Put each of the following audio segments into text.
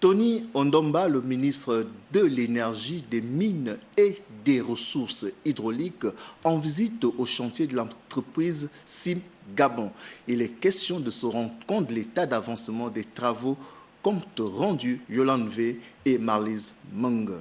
Tony Ondomba, le ministre de l'Énergie, des Mines et des Ressources hydrauliques, en visite au chantier de l'entreprise SIM Gabon. Il est question de se rendre compte de l'état d'avancement des travaux, compte rendu Yolande V et Marlise Mung.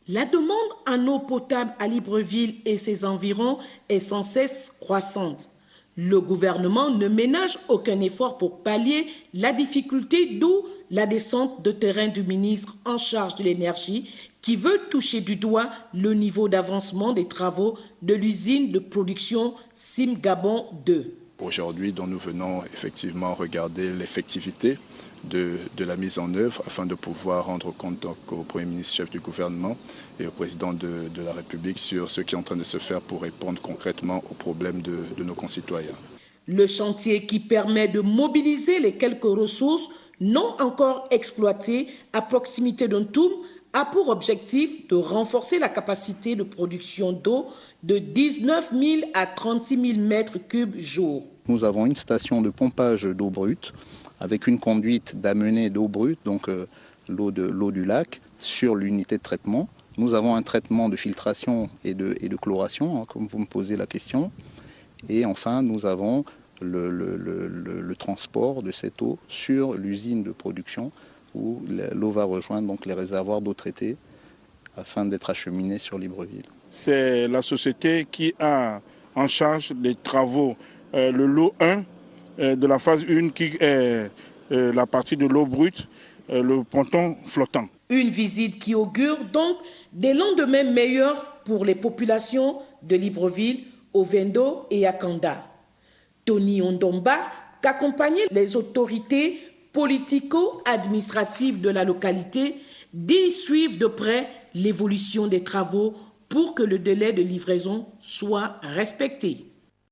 La demande en eau potable à Libreville et ses environs est sans cesse croissante. Le gouvernement ne ménage aucun effort pour pallier la difficulté, d'où la descente de terrain du ministre en charge de l'énergie qui veut toucher du doigt le niveau d'avancement des travaux de l'usine de production SIM Gabon 2. Aujourd'hui, dont nous venons effectivement regarder l'effectivité de la mise en œuvre afin de pouvoir rendre compte donc, au Premier ministre chef du gouvernement et au président de la République sur ce qui est en train de se faire pour répondre concrètement aux problèmes de nos concitoyens. Le chantier qui permet de mobiliser les quelques ressources non encore exploitées à proximité d'Ontoum a pour objectif de renforcer la capacité de production d'eau de 19 000 à 36 000 mètres cubes jour. Nous avons une station de pompage d'eau brute avec une conduite d'amener d'eau brute, donc l'eau du lac, sur l'unité de traitement. Nous avons un traitement de filtration et de chloration, hein, comme vous me posez la question. Et enfin, nous avons le transport de cette eau sur l'usine de production où l'eau va rejoindre donc, les réservoirs d'eau traitée afin d'être acheminée sur Libreville. C'est la société qui a en charge les travaux, le lot 1 de la phase 1 qui est la partie de l'eau brute, le ponton flottant. Une visite qui augure donc des lendemains meilleurs pour les populations de Libreville, Ovendo et Akanda. Tony Ondomba, qu'accompagnaient les autorités politico-administratives de la localité, dit suivre de près l'évolution des travaux pour que le délai de livraison soit respecté.